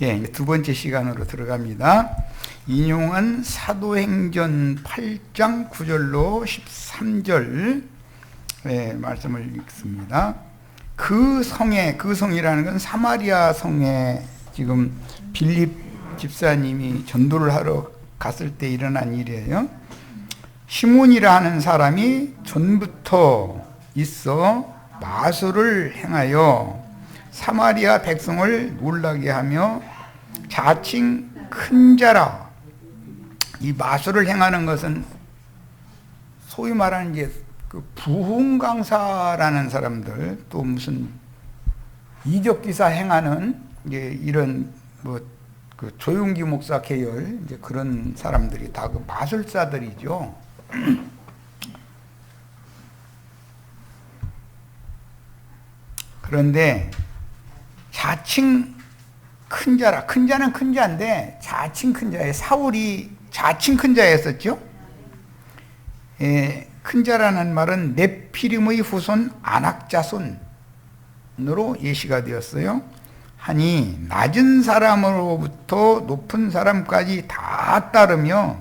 예, 두 번째 시간으로 들어갑니다. 인용은 사도행전 8장 9절로 13절 말씀을 읽습니다. 그 성이라는 건 사마리아 성에 지금 빌립 집사님이 전도를 하러 갔을 때 일어난 일이에요. 시몬이라 하는 사람이 전부터 있어 마술을 행하여 사마리아 백성을 놀라게 하며 자칭 큰 자라. 이 마술을 행하는 것은 소위 말하는 이제 그 부흥강사라는 사람들, 또 무슨 이적기사 행하는 이제 이런 그 조용기 목사 계열 이제 그런 사람들이 다 그 마술사들이죠. 그런데 자칭 큰 자라. 큰 자는 큰 자인데 자칭 큰 자예요. 사울이 자칭 큰 자였었죠. 큰 자라는 말은 네피림의 후손 아낙자손으로 예시가 되었어요. 하니 낮은 사람으로부터 높은 사람까지 다 따르며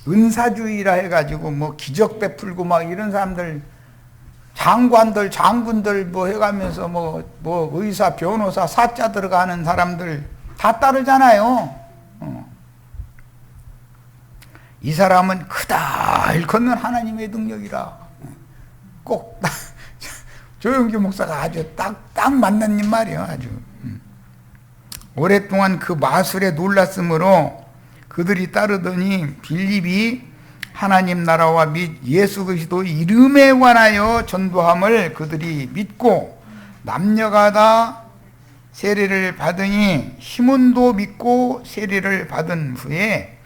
은사주의라 해가지고 뭐 기적 베풀고 막 이런 사람들, 장관들, 장군들 뭐 해가면서 뭐 의사, 변호사, 사자 들어가는 사람들 다 따르잖아요. 이 사람은 크다 일컫는 하나님의 능력이라. 꼭 조용기 목사가 아주 딱 맞는 말이에요. 아주 오랫동안 그 마술에 놀랐으므로 그들이 따르더니 빌립이 하나님 나라와 및 예수 그리스도 이름에 관하여 전도함을 그들이 믿고 남녀가 다 세례를 받으니 시몬도 믿고 세례를 받은 후에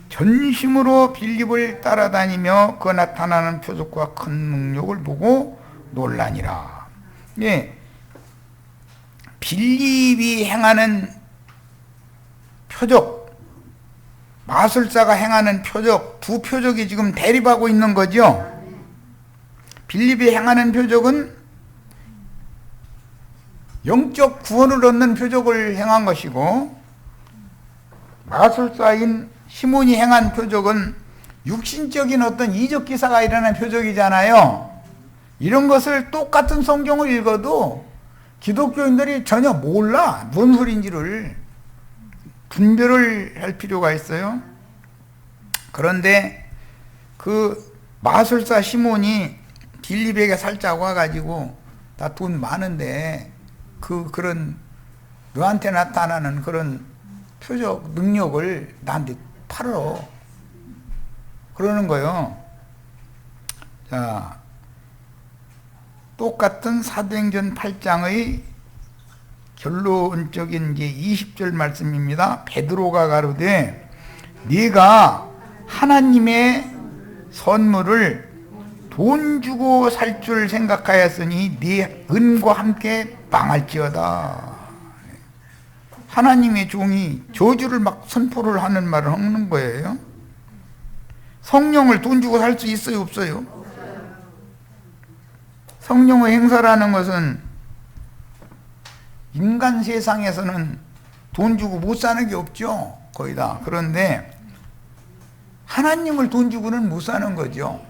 전심으로 빌립을 따라다니며 그 나타나는 표적과 큰 능력을 보고 놀라니라. 예, 빌립이 행하는 표적, 마술사가 행하는 표적, 두 표적이 지금 대립하고 있는 거죠. 빌립이 행하는 표적은 영적 구원을 얻는 표적을 행한 것이고, 마술사인 시몬이 행한 표적은 육신적인 어떤 이적 기사가 일어난 표적이잖아요. 이런 것을 똑같은 성경을 읽어도 기독교인들이 전혀 몰라. 뭔 소리인지를 분별을 할 필요가 있어요. 그런데 그 마술사 시몬이 빌립에게 살짝 와가지고 다 돈 많은데 그런 너한테 나타나는 그런 표적 능력을 나한테 팔어. 그러는 거예요. 자, 똑같은 사도행전 8장의 결론적인 이제 20절 말씀입니다. 베드로가 가로되 네가 하나님의 선물을 돈 주고 살 줄 생각하였으니 네 은과 함께 망할지어다. 하나님의 종이 저주를 막 선포를 하는 말을 하는 거예요. 성령을 돈 주고 살 수 있어요, 없어요? 성령의 행사라는 것은 인간 세상에서는 돈 주고 못 사는 게 없죠. 거의 다. 그런데 하나님을 돈 주고는 못 사는 거죠.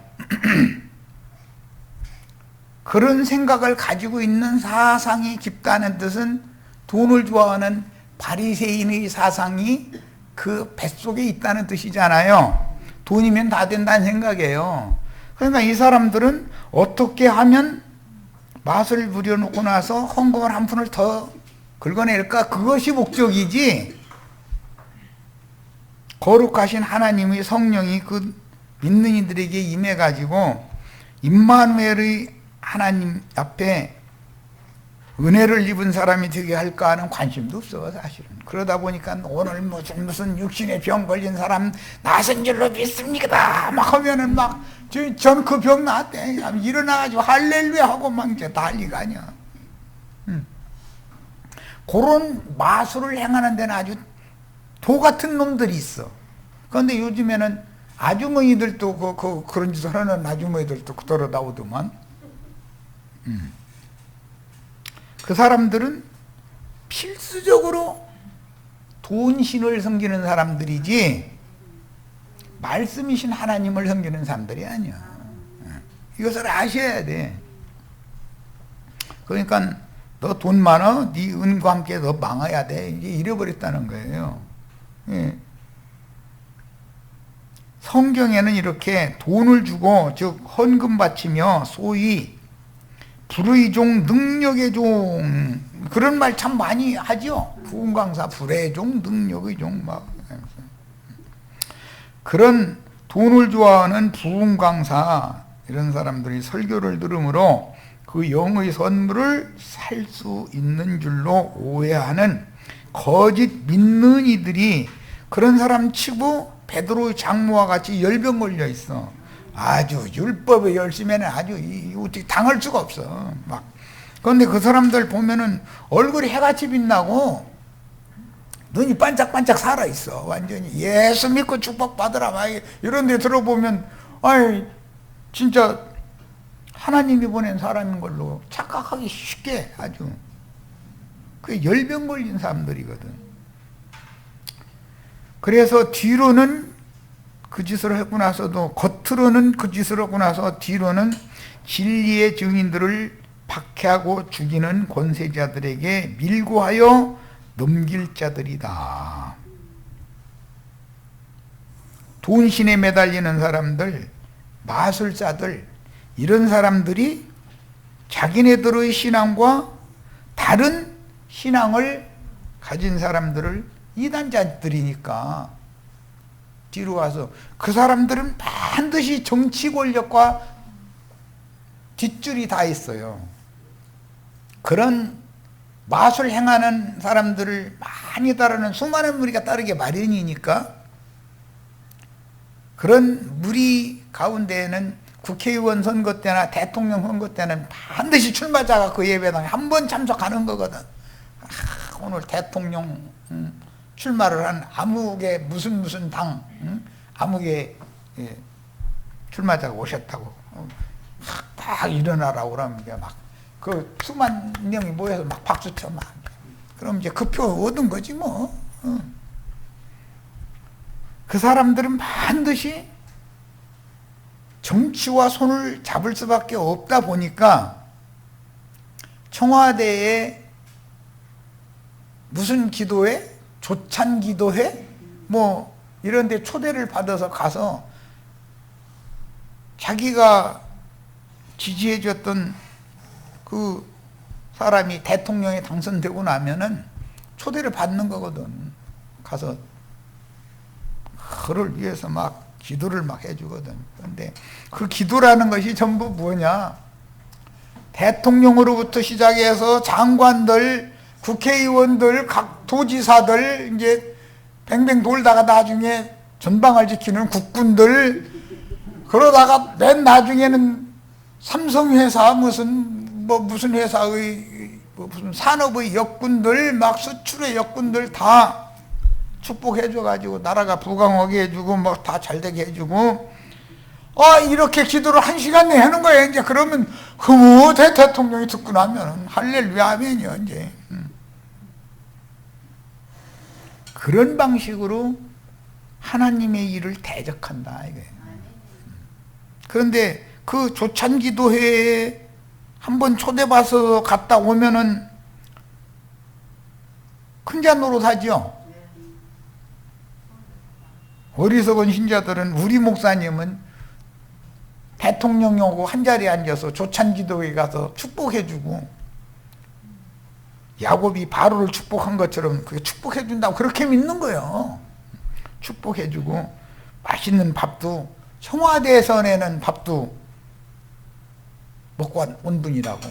그런 생각을 가지고 있는 사상이 깊다는 뜻은 돈을 좋아하는 바리새인의 사상이 그 뱃속에 있다는 뜻이잖아요. 돈이면 다 된다는 생각이에요. 그러니까 이 사람들은 어떻게 하면 맛을 부려놓고 나서 헌금을 한 푼을 더 긁어낼까? 그것이 목적이지, 거룩하신 하나님의 성령이 그 믿는 이들에게 임해가지고 임마누엘의 하나님 앞에 은혜를 입은 사람이 되게 할까 하는 관심도 없어, 사실은. 그러다 보니까 오늘 무슨 육신의 병 걸린 사람 나선 줄로 믿습니다 막 하면은 막 전 그 병 나았대. 일어나가지고 할렐루야 하고 막 이제 난리가 아니야. 그런 마술을 행하는 데는 아주 도 같은 놈들이 있어. 그런데 요즘에는 아주머니들도 그런 짓을 하는 아주머니들도 돌아 나오더만. 그 사람들은 필수적으로 돈신을 섬기는 사람들이지 말씀이신 하나님을 섬기는 사람들이 아니야. 이것을 아셔야 돼. 그러니까 너 돈 많아? 네 은과 함께 너 망해야 돼. 이제 잃어버렸다는 거예요. 예. 성경에는 이렇게 돈을 주고 즉 헌금 바치며 소위 불의 종 능력의 종 그런 말 참 많이 하죠. 부흥강사 불의 종 능력의 종 막 그런 돈을 좋아하는 부흥강사 이런 사람들이 설교를 들으므로 그 영의 선물을 살 수 있는 줄로 오해하는 거짓 믿는 이들이 그런 사람 치고 베드로의 장모와 같이 열병 걸려 있어. 아주 율법에 열심히는 아주 어떻게 당할 수가 없어. 막. 그런데 그 사람들 보면은 얼굴이 해같이 빛나고 눈이 반짝반짝 살아 있어. 완전히 예수 믿고 축복 받으라. 막 이런 데 들어보면 아이 진짜 하나님이 보낸 사람인 걸로 착각하기 쉽게 아주 그 열병 걸린 사람들이거든. 그래서 뒤로는 그 짓을 하고 나서도 겉으로는 그 짓을 하고 나서 뒤로는 진리의 증인들을 박해하고 죽이는 권세자들에게 밀고하여 넘길 자들이다. 돈신에 매달리는 사람들, 마술사들 이런 사람들이 자기네들의 신앙과 다른 신앙을 가진 사람들을 이단자들이니까 뒤로 와서 그 사람들은 반드시 정치 권력과 뒷줄이 다 있어요. 그런 마술 행하는 사람들을 많이 따르는 수많은 무리가 따르게 마련이니까 그런 무리 가운데에는 국회의원 선거 때나 대통령 선거 때는 반드시 출마자가 그 예배당에 한 번 참석하는 거거든. 오늘 대통령 출마를 한 아무개 무슨 당 아무개 출마자가 오셨다고 딱 일어나라고 그러면 이제 막 그 수만 명이 모여서 막 박수쳐 막 그럼 이제 그 표 얻은 거지 뭐. 그 사람들은 반드시 정치와 손을 잡을 수밖에 없다 보니까 청와대에 무슨 기도회? 조찬 기도회? 뭐 이런 데 초대를 받아서 가서 자기가 지지해 줬던 그 사람이 대통령에 당선되고 나면은 초대를 받는 거거든. 가서 그를 위해서 막 기도를 막 해주거든. 그런데 그 기도라는 것이 전부 뭐냐? 대통령으로부터 시작해서 장관들, 국회의원들, 각 도지사들 이제 뱅뱅 돌다가 나중에 전방을 지키는 국군들 그러다가 맨 나중에는 삼성회사 무슨 회사의 무슨 산업의 역군들 막 수출의 역군들 다 축복해줘가지고 나라가 부강하게 해주고 뭐 다 잘되게 해주고 이렇게 기도를 1시간 내에 하는 거야. 이제 그러면 대통령이 듣고 나면 할렐루야 아멘이요 이제. 그런 방식으로 하나님의 일을 대적한다 이거예요. 그런데 그 조찬기도회에 한번 초대받아서 갔다 오면은 큰자 노릇하죠. 어리석은 신자들은 우리 목사님은 대통령이 오고 한자리에 앉아서 조찬기도회에 가서 축복해주고 야곱이 바로를 축복한 것처럼 그게 축복해준다고 그렇게 믿는 거예요. 축복해주고 맛있는 밥도 청와대에서 내는 밥도 먹고 온 분이라고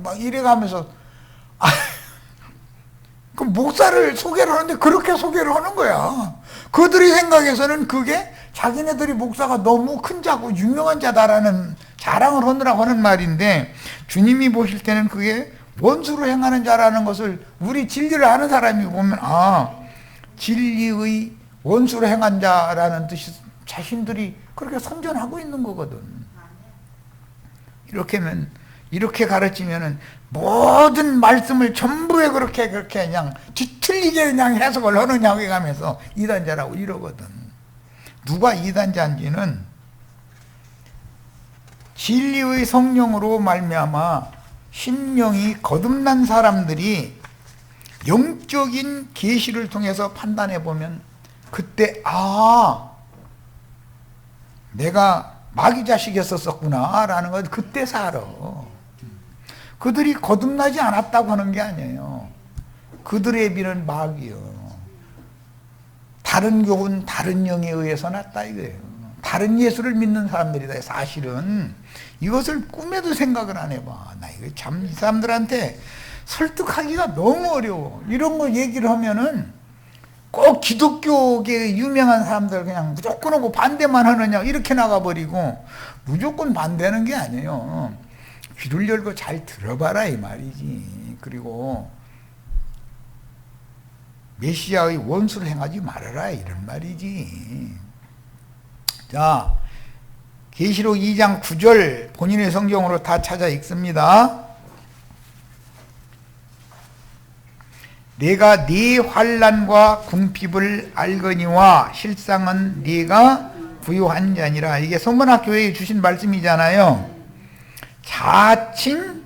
막 이래가면서 그 목사를 소개를 하는데 그렇게 소개를 하는 거야. 그들의 생각에서는 그게 자기네들이 목사가 너무 큰 자고 유명한 자다라는 자랑을 하느라고 하는 말인데 주님이 보실 때는 그게 원수로 행하는 자라는 것을 우리 진리를 아는 사람이 보면 진리의 원수로 행한 자라는 뜻이 자신들이 그렇게 선전하고 있는 거거든. 이렇게 하면 이렇게 가르치면은 모든 말씀을 전부에 그렇게 그냥 뒤틀리게 그냥 해석을 하느냐고 가면서 이단자라고 이러거든. 누가 이단자인지는 진리의 성령으로 말미암아 심령이 거듭난 사람들이 영적인 계시를 통해서 판단해 보면 그때 내가 마귀 자식이었었구나 라는 걸 그때 살아. 그들이 거듭나지 않았다고 하는 게 아니에요. 그들의 비는 마귀요. 다른 교훈, 다른 영에 의해서 났다 이거예요. 다른 예수를 믿는 사람들이다. 사실은 이것을 꿈에도 생각을 안 해봐. 나 이거 참 이 사람들한테 설득하기가 너무 어려워. 이런 거 얘기를 하면은 꼭 기독교계 유명한 사람들 그냥 무조건 하고 반대만 하느냐 이렇게 나가버리고, 무조건 반대하는 게 아니에요. 귀를 열고 잘 들어봐라 이 말이지. 그리고 메시아의 원수를 행하지 말아라 이런 말이지. 자, 계시록 2장 9절 본인의 성경으로 다 찾아 읽습니다. 내가 네 환난과 궁핍을 알거니와 실상은 네가 부유한 자니라. 이게 서문학교에 주신 말씀이잖아요. 자칭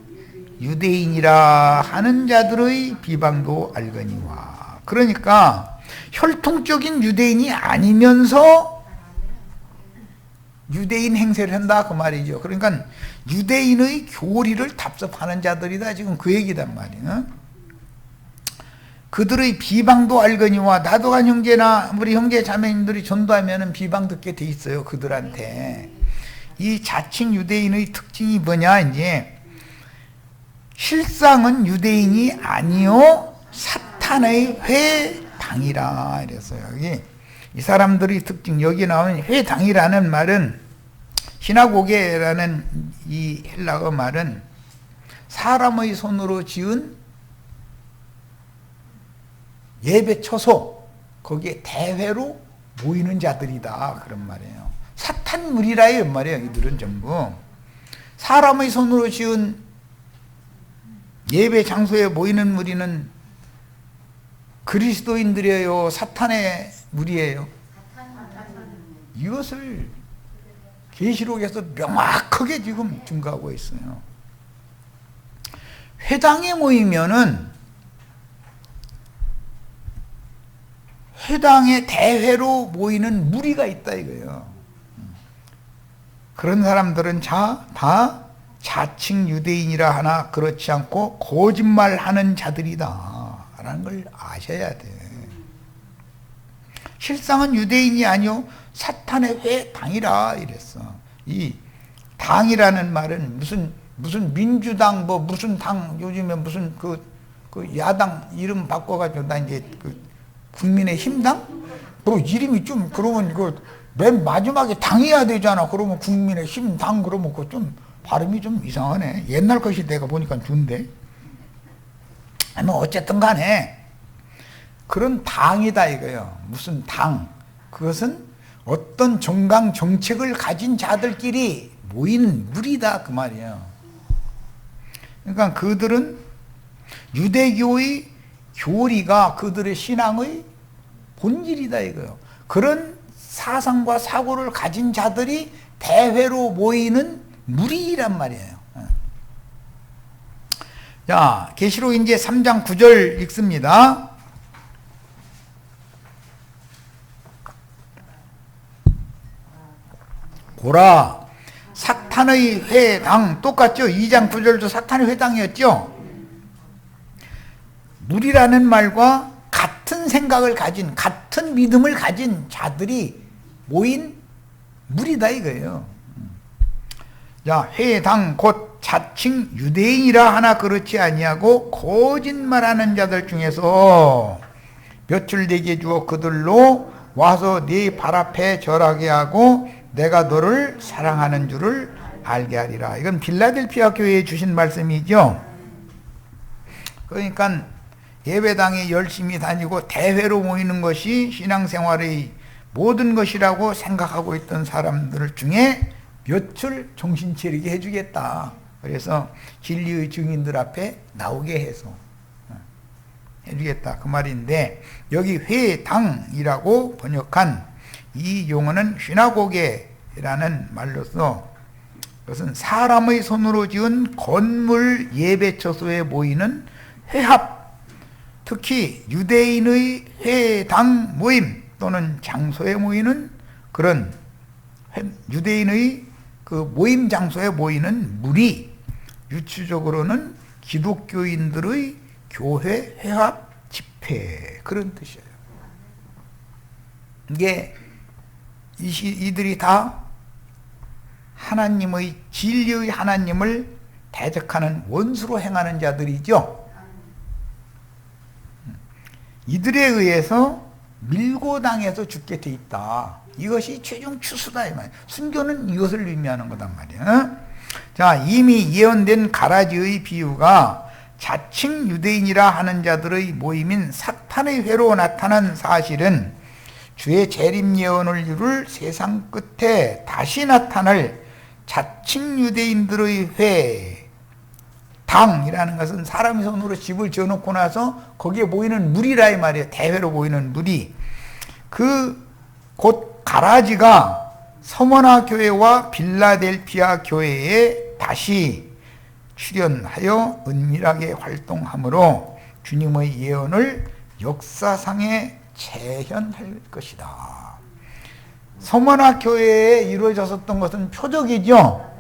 유대인이라 하는 자들의 비방도 알거니와. 그러니까 혈통적인 유대인이 아니면서 유대인 행세를 한다 그 말이죠. 그러니까 유대인의 교리를 답습하는 자들이다 지금 그 얘기단 말이에요. 그들의 비방도 알거니와. 나도간 형제나 우리 형제 자매님들이 전도하면 비방 듣게 돼 있어요. 그들한테. 이 자칭 유대인의 특징이 뭐냐, 이제 실상은 유대인이 아니요 사탄의 회당이라 이랬어요. 여기 이 사람들의 특징, 여기 나오는 회당이라는 말은, 시나고게라는 이 헬라어 말은 사람의 손으로 지은 예배 처소, 거기에 대회로 모이는 자들이다 그런 말이에요. 사탄 무리라 이런 말이에요. 이들은 전부 사람의 손으로 지은 예배 장소에 모이는 무리는 그리스도인들이에요, 사탄의 무리예요? 이것을 계시록에서 명확하게 지금 증거하고 있어요. 회당에 모이면은 회당의 대회로 모이는 무리가 있다 이거예요. 그런 사람들은 다 자칭 유대인이라 하나 그렇지 않고 거짓말하는 자들이다 라는 걸 아셔야 돼. 실상은 유대인이 아니요 사탄의 회당이라 이랬어. 이 당이라는 말은 무슨 민주당 뭐 무슨 당, 요즘에 무슨 그 야당 이름 바꿔가지고 나 이제 국민의 힘당? 뭐 이름이 좀 그러면 맨 마지막에 당해야 되잖아. 그러면 국민의 힘당 그러면 좀 발음이 좀 이상하네. 옛날 것이 내가 보니까 준데. 뭐 어쨌든 간에 그런 당이다 이거예요. 무슨 당. 그것은 어떤 정강 정책을 가진 자들끼리 모인 무리다 그 말이에요. 그러니까 그들은 유대교의 교리가 그들의 신앙의 본질이다 이거예요. 그런 사상과 사고를 가진 자들이 대회로 모이는 무리란 말이에요. 자, 계시록 이제 3장 9절 읽습니다. 보라, 사탄의 회당, 똑같죠? 2장 9절도 사탄의 회당이었죠? 무리라는 말과 같은 생각을 가진, 같은 믿음을 가진 자들이 모인 무리다 이거예요. 자, 회당 곧 자칭 유대인이라 하나 그렇지 아니하고 거짓말하는 자들 중에서 몇줄 되게 주어 그들로 와서 네 발 앞에 절하게 하고 내가 너를 사랑하는 줄을 알게 하리라. 이건 빌라델피아 교회에 주신 말씀이죠. 그러니까 예배당에 열심히 다니고 대회로 모이는 것이 신앙생활의 모든 것이라고 생각하고 있던 사람들 중에 몇줄 정신 차리게 해주겠다. 그래서 진리의 증인들 앞에 나오게 해서 해주겠다 그 말인데, 여기 회당이라고 번역한 이 용어는 시나고게라는 말로서 그것은 사람의 손으로 지은 건물 예배처소에 모이는 회합, 특히 유대인의 회당 모임 또는 장소에 모이는 그런 유대인의 그 모임 장소에 모이는 무리, 유추적으로는 기독교인들의 교회 회합 집회, 그런 뜻이에요. 이게 이들이 다 하나님의 진리의 하나님을 대적하는 원수로 행하는 자들이죠. 이들에 의해서 밀고 당해서 죽게 돼 있다. 이것이 최종 추수다 이 말이야. 순교는 이것을 의미하는 거단 말이야. 자, 이미 예언된 가라지의 비유가 자칭 유대인이라 하는 자들의 모임인 사탄의 회로 나타난 사실은 주의 재림 예언을 이룰 세상 끝에 다시 나타날 자칭 유대인들의 회, 당이라는 것은 사람의 손으로 집을 지어놓고 나서 거기에 모이는 무리라 이 말이에요. 대회로 모이는 무리. 곧 가라지가 서머나 교회와 빌라델피아 교회에 다시 출현하여 은밀하게 활동하므로 주님의 예언을 역사상에 재현할 것이다. 서머나 교회에 이루어졌었던 것은 표적이죠.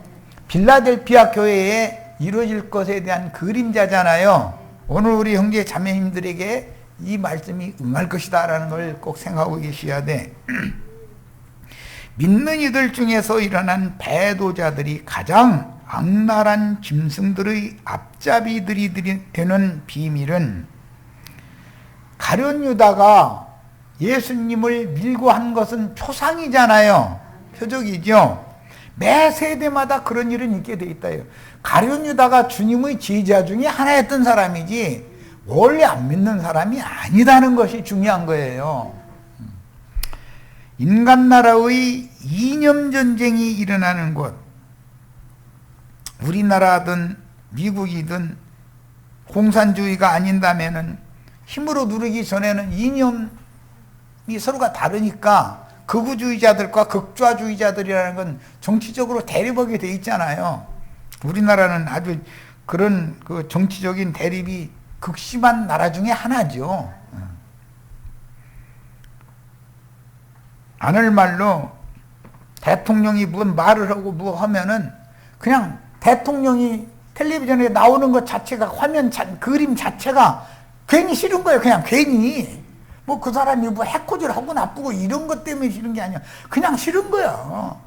빌라델피아 교회에 이루어질 것에 대한 그림자잖아요. 오늘 우리 형제 자매님들에게 이 말씀이 응할 것이다 라는 걸 꼭 생각하고 계셔야 돼. 믿는 이들 중에서 일어난 배도자들이 가장 악랄한 짐승들의 앞잡이들이 되는 비밀은, 가룟 유다가 예수님을 밀고 한 것은 표상이잖아요. 표적이죠. 매 세대마다 그런 일은 있게 돼 있다요. 가룟 유다가 주님의 제자 중에 하나였던 사람이지 원래 안 믿는 사람이 아니다는 것이 중요한 거예요. 인간 나라의 이념 전쟁이 일어나는 곳, 우리나라든 미국이든 공산주의가 아닌다면은 힘으로 누르기 전에는 이념이 서로가 다르니까 극우주의자들과 극좌주의자들이라는 건 정치적으로 대립하게 돼 있잖아요. 우리나라는 아주 그런 그 정치적인 대립이 극심한 나라 중에 하나죠. 하늘 말로 대통령이 무슨 말을 하고 뭐 하면은 그냥 대통령이 텔레비전에 나오는 것 자체가 그림 자체가 괜히 싫은 거예요. 그냥 괜히 뭐 그 사람이 뭐 해코지를 하고 나쁘고 이런 것 때문에 싫은 게 아니야. 그냥 싫은 거야.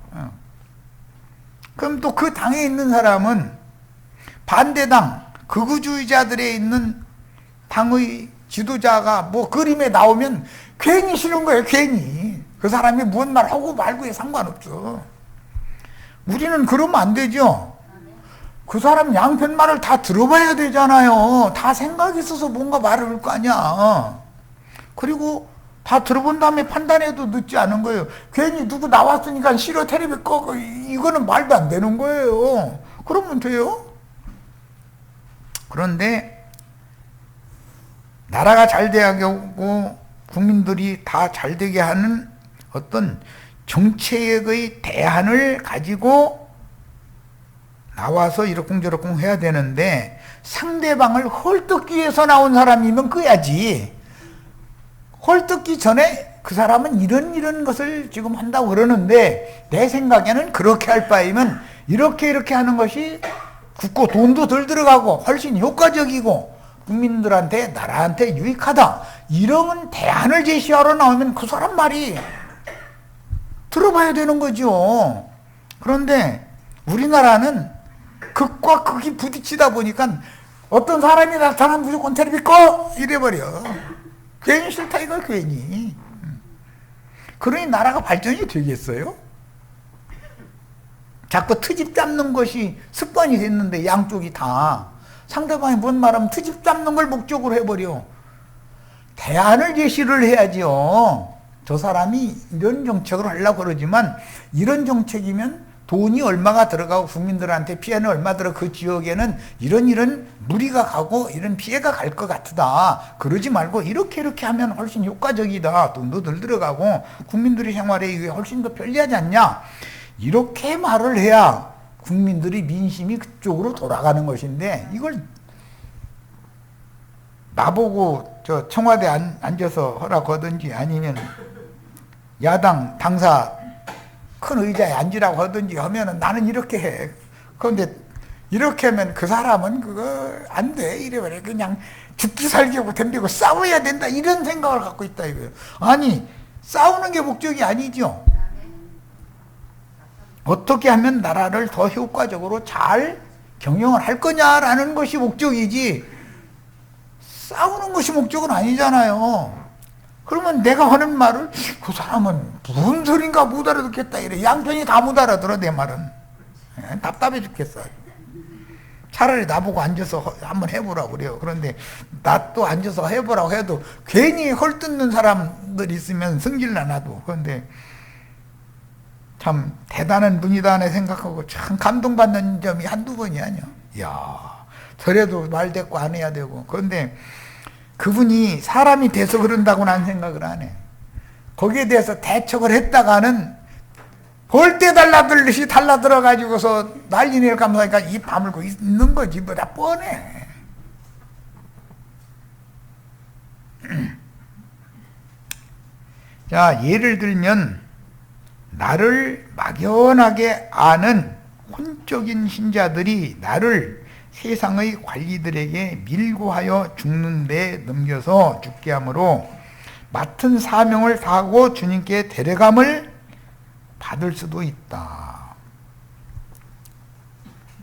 그럼 또 그 당에 있는 사람은 반대당 극우주의자들에 있는 당의 지도자가 뭐 그림에 나오면 괜히 싫은 거예요. 괜히 그 사람이 무슨 말 하고 말고에 상관없어. 우리는 그러면 안 되죠. 그 사람 양편 말을 다 들어봐야 되잖아요. 다 생각이 있어서 뭔가 말을 할 거 아니야. 그리고 다 들어본 다음에 판단해도 늦지 않은 거예요. 괜히 누구 나왔으니까 싫어 텔레비 꺼, 이거는 말도 안 되는 거예요. 그러면 돼요. 그런데 나라가 잘 되게 하고 국민들이 다 잘 되게 하는 어떤 정책의 대안을 가지고 나와서 이러쿵저러쿵 해야 되는데, 상대방을 헐뜯기 위해서 나온 사람이면 끄야지. 헐뜯기 전에 그 사람은 이런 것을 지금 한다고 그러는데 내 생각에는 그렇게 할 바이면 이렇게 하는 것이 굳고 돈도 덜 들어가고 훨씬 효과적이고 국민들한테 나라한테 유익하다, 이런 대안을 제시하러 나오면 그 사람 말이 들어봐야 되는 거죠. 그런데 우리나라는 극과 극이 부딪히다 보니까 어떤 사람이 나타나면 무조건 텔레비 꺼 이래버려. 괜히 싫다 이거 괜히. 그러니 나라가 발전이 되겠어요? 자꾸 트집 잡는 것이 습관이 됐는데 양쪽이 다 상대방이 뭔 말하면 트집 잡는 걸 목적으로 해버려. 대안을 제시를 해야지요. 저 사람이 이런 정책을 하려고 그러지만 이런 정책이면 돈이 얼마가 들어가고 국민들한테 피해는 얼마 들어 그 지역에는 이런 무리가 가고 이런 피해가 갈 것 같다. 그러지 말고 이렇게 하면 훨씬 효과적이다. 돈도 덜 들어가고 국민들의 생활에 이게 훨씬 더 편리하지 않냐. 이렇게 말을 해야 국민들의 민심이 그쪽으로 돌아가는 것인데 이걸 나보고 저 청와대 앉아서 허락하든지 아니면 야당 당사 큰 의자에 앉으라고 하든지 하면은 나는 이렇게 해. 그런데 이렇게 하면 그 사람은 그거 안 돼. 이래버려. 그냥 죽기 살기고 덤비고 싸워야 된다. 이런 생각을 갖고 있다 이거예요. 아니, 싸우는 게 목적이 아니죠. 어떻게 하면 나라를 더 효과적으로 잘 경영을 할 거냐라는 것이 목적이지 싸우는 것이 목적은 아니잖아요. 그러면 내가 하는 말을 그 사람은 무슨 소린가 못 알아듣겠다 이래. 양편이 다 못 알아들어 내 말은. 답답해 죽겠어. 차라리 나보고 앉아서 한번 해보라고 그래요. 그런데 나 또 앉아서 해보라고 해도 괜히 헐뜯는 사람들 있으면 성질나 나도. 그런데 참 대단한 분이다 내 생각하고 참 감동받는 점이 한두 번이 아니야. 이야, 저래도 말 대꾸 안 해야 되고. 그런데 그분이 사람이 돼서 그런다고 난 생각을 안 해. 거기에 대해서 대척을 했다가는 벌떼 달라들듯이 달라들어가지고서 난리를 감사하니까 입 다물고 있는 거지. 뭐 다 뻔해. 자, 예를 들면 나를 막연하게 아는 혼적인 신자들이 나를 세상의 관리들에게 밀고 하여 죽는 데 넘겨서 죽게 하므로 맡은 사명을 다하고 주님께 데려감을 받을 수도 있다.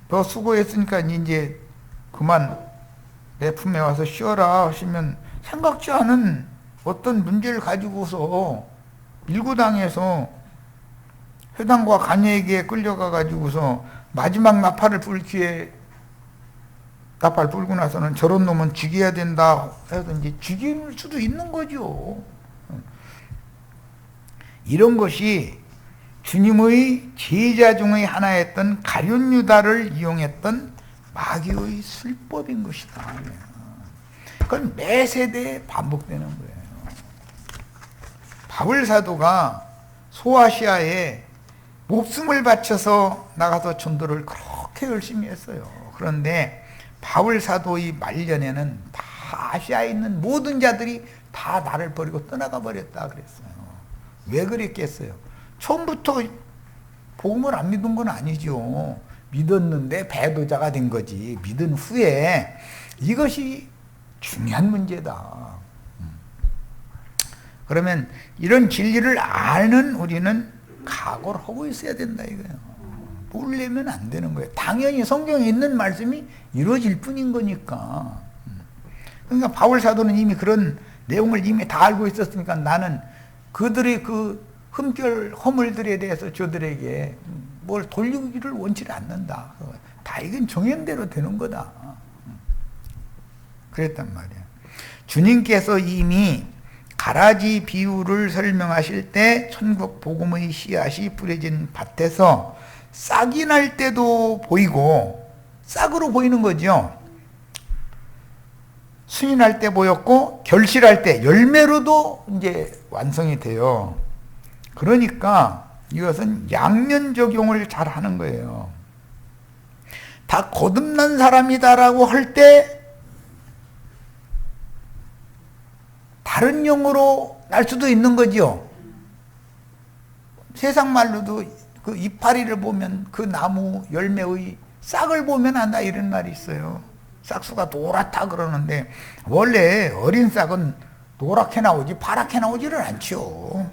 너 수고했으니까 이제 그만 내 품에 와서 쉬어라 하시면 생각지 않은 어떤 문제를 가지고서 밀고 당해서 회당과 간여에게 끌려가 가지고서 마지막 나팔을 불 기에 나팔 불고 나서는 저런 놈은 죽여야 된다 하든지 죽일 수도 있는 거죠. 이런 것이 주님의 제자 중의 하나였던 가룟 유다를 이용했던 마귀의 술법인 것이다. 그건 매 세대에 반복되는 거예요. 바울 사도가 소아시아에 목숨을 바쳐서 나가서 전도를 그렇게 열심히 했어요. 그런데 바울 사도의 말년에는 다 아시아에 있는 모든 자들이 다 나를 버리고 떠나가 버렸다 그랬어요. 왜 그랬겠어요? 처음부터 복음을 안 믿은 건 아니죠. 믿었는데 배도자가 된 거지. 믿은 후에 이것이 중요한 문제다. 그러면 이런 진리를 아는 우리는 각오를 하고 있어야 된다 이거예요. 모르려면 안 되는 거예요. 당연히 성경에 있는 말씀이 이루어질 뿐인 거니까. 그러니까 바울 사도는 이미 그런 내용을 이미 다 알고 있었으니까 나는 그들의 그 흠결 허물들에 대해서 저들에게 뭘 돌리기를 원치 않는다. 다 이건 정연대로 되는 거다. 그랬단 말이야. 주님께서 이미 가라지 비유를 설명하실 때 천국 복음의 씨앗이 뿌려진 밭에서 싹이 날 때도 보이고 싹으로 보이는 거죠. 순이 날 때 보였고 결실할 때 열매로도 이제 완성이 돼요. 그러니까 이것은 양면적용을 잘 하는 거예요. 다 거듭난 사람이다라고 할 때 다른 영으로 날 수도 있는 거죠. 세상 말로도 그 이파리를 보면 그 나무 열매의 싹을 보면 안다 이런 말이 있어요. 싹수가 노랗다 그러는데 원래 어린 싹은 노랗게 나오지 파랗게 나오지를 않죠.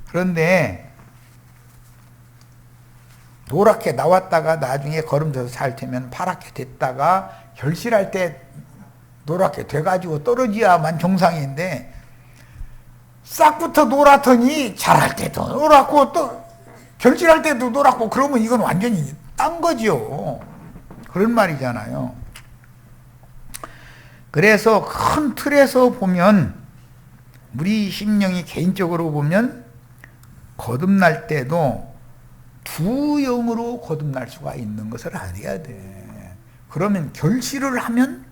그런데 노랗게 나왔다가 나중에 거름져서 잘 되면 파랗게 됐다가 결실할 때 노랗게 돼가지고 떨어져야만 정상인데 싹부터 노랗더니 자랄 때도 노랗고 또 결실할 때도 노랗고 그러면 이건 완전히 딴 거죠. 그런 말이잖아요. 그래서 큰 틀에서 보면 우리 심령이 개인적으로 보면 거듭날 때도 두 영으로 거듭날 수가 있는 것을 알아야 돼. 그러면 결실을 하면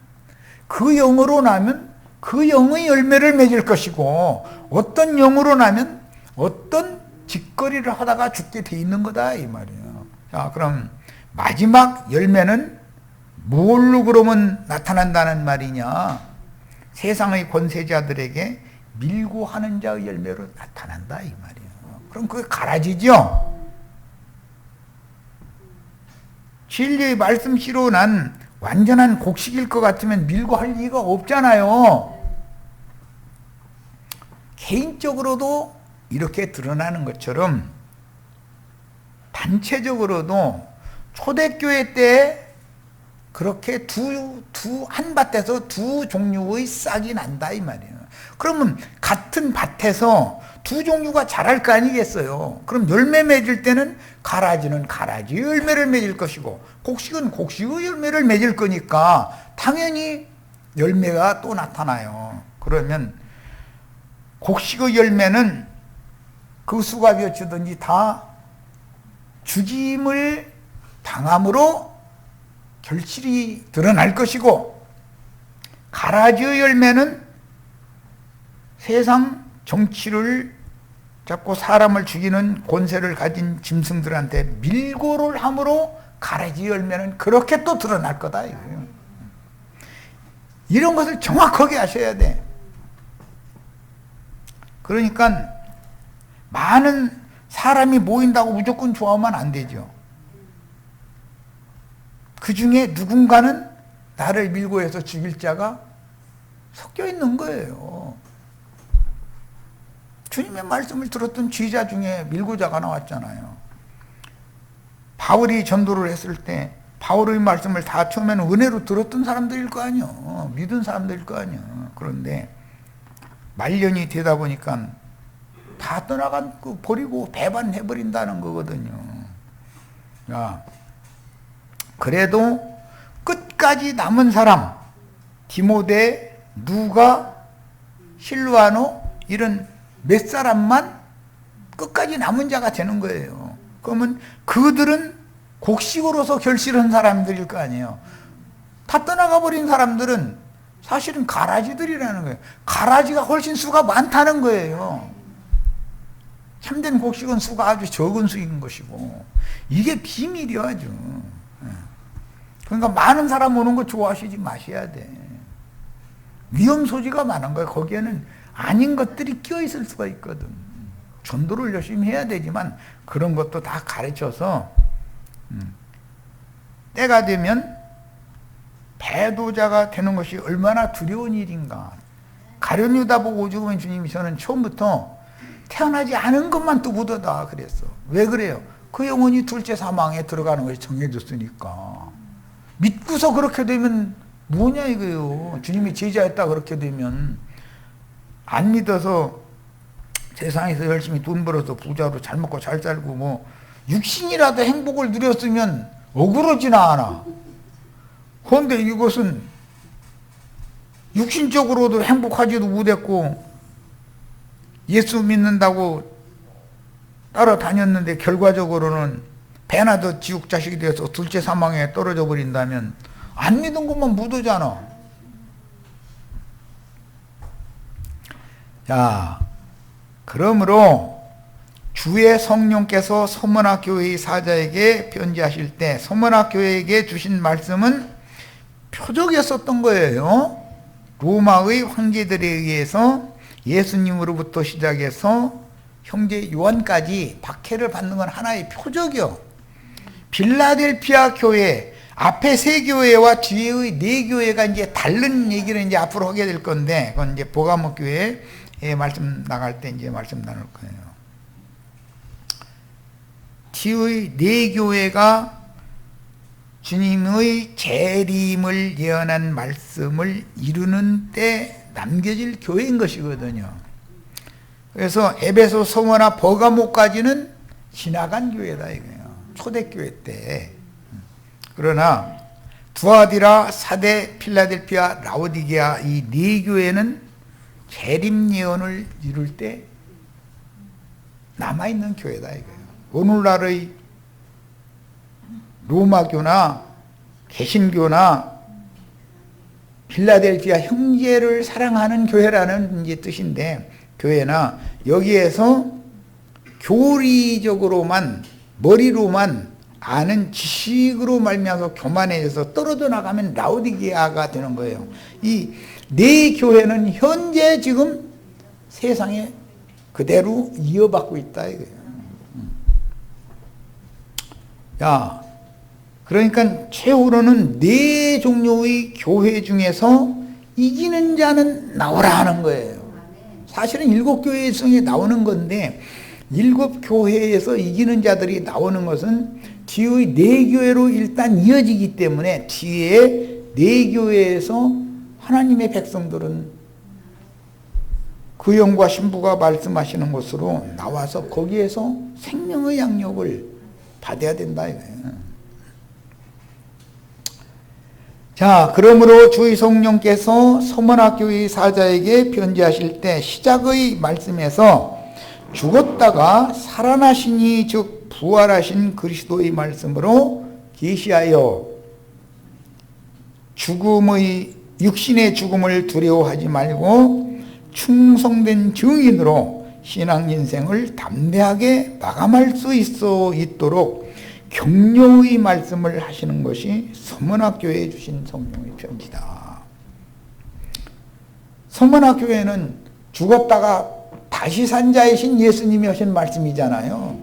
그 영으로 나면 그 영의 열매를 맺을 것이고, 어떤 영으로 나면 어떤 짓거리를 하다가 죽게 돼 있는 거다 이 말이에요. 자, 그럼 마지막 열매는 뭘로 그러면 나타난다는 말이냐? 세상의 권세자들에게 밀고 하는 자의 열매로 나타난다 이 말이에요. 그럼 그게 가라지죠. 진리의 말씀씨로 난 완전한 곡식일 것 같으면 밀고 할 리가 없잖아요. 개인적으로도 이렇게 드러나는 것처럼 단체적으로도 초대교회 때 그렇게 한 밭에서 두 종류의 싹이 난다 이 말이에요. 그러면 같은 밭에서 두 종류가 자랄 거 아니겠어요. 그럼 열매 맺을 때는 가라지는 가라지의 열매를 맺을 것이고, 곡식은 곡식의 열매를 맺을 거니까 당연히 열매가 또 나타나요. 그러면 곡식의 열매는 그 수가 몇이든지 다 죽임을 당함으로 결실이 드러날 것이고, 가라지의 열매는 세상 정치를 잡고 사람을 죽이는 권세를 가진 짐승들한테 밀고를 함으로 가라지 열매는 그렇게 또 드러날 거다 이거예요. 이런 것을 정확하게 아셔야 돼. 그러니까 많은 사람이 모인다고 무조건 좋아하면 안 되죠. 그 중에 누군가는 나를 밀고 해서 죽일 자가 섞여 있는 거예요. 주님의 말씀을 들었던 쥐자 중에 밀고자가 나왔잖아요. 바울이 전도를 했을 때 바울의 말씀을 다 처음에는 은혜로 들었던 사람들일 거 아니에요. 믿은 사람들일 거 아니에요. 그런데 말년이 되다 보니까 다 떠나간 그 버리고 배반해버린다는 거거든요. 야, 그래도 끝까지 남은 사람, 디모데, 누가, 실루아노 이런 몇 사람만 끝까지 남은 자가 되는 거예요. 그러면 그들은 곡식으로서 결실한 사람들일 거 아니에요. 다 떠나가 버린 사람들은 사실은 가라지들이라는 거예요. 가라지가 훨씬 수가 많다는 거예요. 참된 곡식은 수가 아주 적은 수인 것이고, 이게 비밀이야 아주. 그러니까 많은 사람 오는 거 좋아하시지 마셔야 돼. 위험 소지가 많은 거예요. 거기에는 아닌 것들이 끼어 있을 수가 있거든. 전도를 열심히 해야 되지만 그런 것도 다 가르쳐서 때가 되면 배도자가 되는 것이 얼마나 두려운 일인가. 가룟 유다 보고 오죽하면 주님이 저는 처음부터 태어나지 않은 것만 또 묻어다 그랬어. 왜 그래요? 그 영혼이 둘째 사망에 들어가는 것이 정해졌으니까. 믿고서 그렇게 되면 뭐냐 이거예요. 주님이 제자였다 그렇게 되면. 안 믿어서 세상에서 열심히 돈 벌어서 부자로 잘 먹고 잘 살고 뭐 육신이라도 행복을 누렸으면 억울하지나 않아. 그런데 이것은 육신적으로도 행복하지도 못했고 예수 믿는다고 따라다녔는데 결과적으로는 배나 더 지옥 자식이 되어서 둘째 사망에 떨어져 버린다면 안 믿은 것만 묻어잖아. 자, 그러므로 주의 성령께서 서머나 교회의 사자에게 편지하실 때 서머나 교회에게 주신 말씀은 표적이었었던 거예요. 로마의 황제들에 의해서 예수님으로부터 시작해서 형제 요한까지 박해를 받는 건 하나의 표적이요. 빌라델피아 교회, 앞에 세 교회와 뒤의 네 교회가 이제 다른 얘기를 이제 앞으로 하게 될 건데, 그건 이제 보가모 교회에 말씀 나갈 때 이제 말씀 나눌 거예요. 뒤의 네 교회가 주님의 재림을 예언한 말씀을 이루는 때 남겨질 교회인 것이거든요. 그래서 에베소, 서머나 버가모까지는 지나간 교회다 이거예요. 초대교회 때. 그러나 두아디라, 사대, 필라델피아, 라오디게아 이 네 교회는 재림 예언을 이룰 때 남아있는 교회다 이거예요. 오늘날의 로마교나 개신교나 필라델피아 형제를 사랑하는 교회라는 이제 뜻인데, 교회나 여기에서 교리적으로만 머리로만 아는 지식으로 말미암아서 교만해져서 떨어져 나가면 라오디게아가 되는 거예요. 이 네 교회는 현재 지금 세상에 그대로 이어받고 있다 이거예요. 야, 그러니까 최후로는 네 종류의 교회 중에서 이기는 자는 나오라 하는 거예요. 사실은 7교회성에 나오는 건데 7교회에서 이기는 자들이 나오는 것은 뒤의 4교회로 일단 이어지기 때문에 뒤에 4교회에서 하나님의 백성들은 그 영과 신부가 말씀하시는 곳으로 나와서 거기에서 생명의 양육을 받아야 된다 이거예요. 자, 그러므로 주의 성령께서 서머나교회 사자에게 편지하실 때 시작의 말씀에서 죽었다가 살아나시니 즉 부활하신 그리스도의 말씀으로 계시하여 육신의 죽음을 두려워하지 말고 충성된 증인으로 신앙 인생을 담대하게 마감할 수 있도록 격려의 말씀을 하시는 것이 서머나교회에 주신 성령의 편지다. 서머나교회는 죽었다가 다시 산 자이신 예수님이 하신 말씀이잖아요.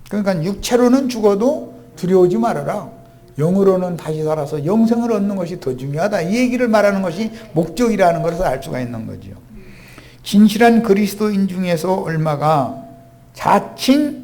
그러니까 육체로는 죽어도 두려워하지 말아라. 영으로는 다시 살아서 영생을 얻는 것이 더 중요하다. 이 얘기를 말하는 것이 목적이라는 것을 알 수가 있는 거죠. 진실한 그리스도인 중에서 얼마가 자칭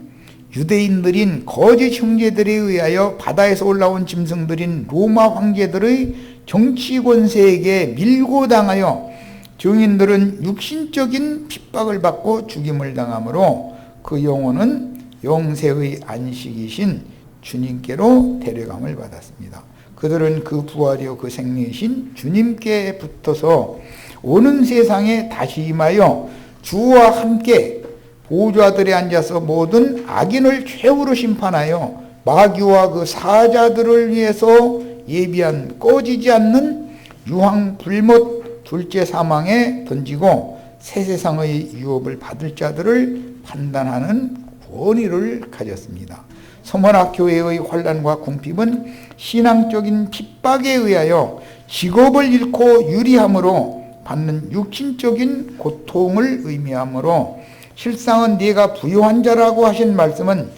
유대인들인 거짓 형제들에 의하여 바다에서 올라온 짐승들인 로마 황제들의 정치 권세에게 밀고 당하여 증인들은 육신적인 핍박을 받고 죽임을 당하므로 그 영혼은 영세의 안식이신 주님께로 데려감을 받았습니다. 그들은 그 부활이요 그 생명이신 주님께 붙어서 오는 세상에 다시 임하여 주와 함께 보좌들에 앉아서 모든 악인을 최후로 심판하여 마귀와 그 사자들을 위해서 예비한 꺼지지 않는 유황 불못 둘째 사망에 던지고 새 세상의 유업을 받을 자들을 판단하는 권위를 가졌습니다. 서머나교회의 환난과 궁핍은 신앙적인 핍박에 의하여 직업을 잃고 유리함으로 받는 육신적인 고통을 의미하므로 실상은 네가 부유한 자라고 하신 말씀은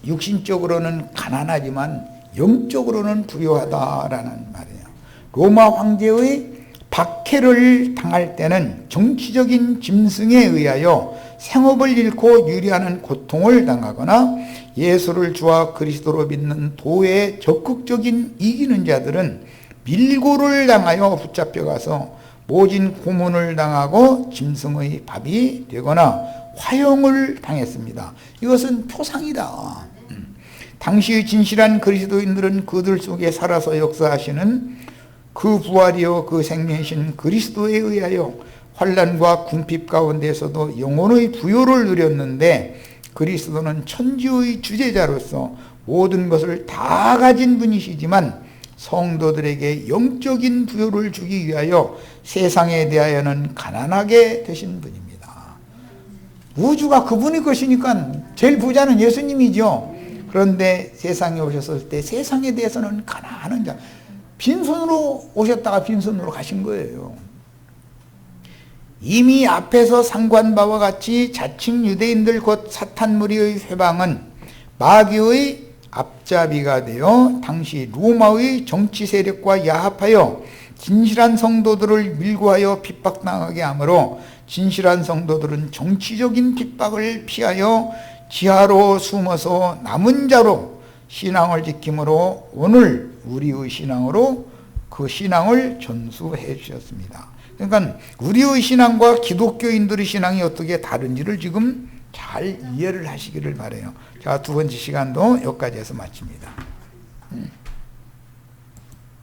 육신적으로는 가난하지만 영적으로는 부유하다라는 말이에요. 로마 황제의 박해를 당할 때는 정치적인 짐승에 의하여 생업을 잃고 유리하는 고통을 당하거나 예수를 주와 그리스도로 믿는 도에 적극적인 이기는 자들은 밀고를 당하여 붙잡혀가서 모진 고문을 당하고 짐승의 밥이 되거나 화형을 당했습니다. 이것은 표상이다. 당시의 진실한 그리스도인들은 그들 속에 살아서 역사하시는 그 부활이요 그 생명이신 그리스도에 의하여 환난과 궁핍 가운데서도 영혼의 부요를 누렸는데 그리스도는 천지의 주제자로서 모든 것을 다 가진 분이시지만 성도들에게 영적인 부요를 주기 위하여 세상에 대하여는 가난하게 되신 분입니다. 우주가 그분의 것이니까 제일 부자는 예수님이죠. 그런데 세상에 오셨을 때 세상에 대해서는 가난한 자, 빈손으로 오셨다가 빈손으로 가신 거예요. 이미 앞에서 상관 바와 같이 자칭 유대인들 곧 사탄 무리의 회방은 마귀의 앞잡이가 되어 당시 로마의 정치 세력과 야합하여 진실한 성도들을 밀고하여 핍박당하게 하므로 진실한 성도들은 정치적인 핍박을 피하여 지하로 숨어서 남은 자로 신앙을 지킴으로 오늘 우리의 신앙으로 그 신앙을 전수해 주셨습니다. 그러니까 우리의 신앙과 기독교인들의 신앙이 어떻게 다른지를 지금 잘 이해를 하시기를 바라요. 자, 두 번째 시간도 여기까지 해서 마칩니다.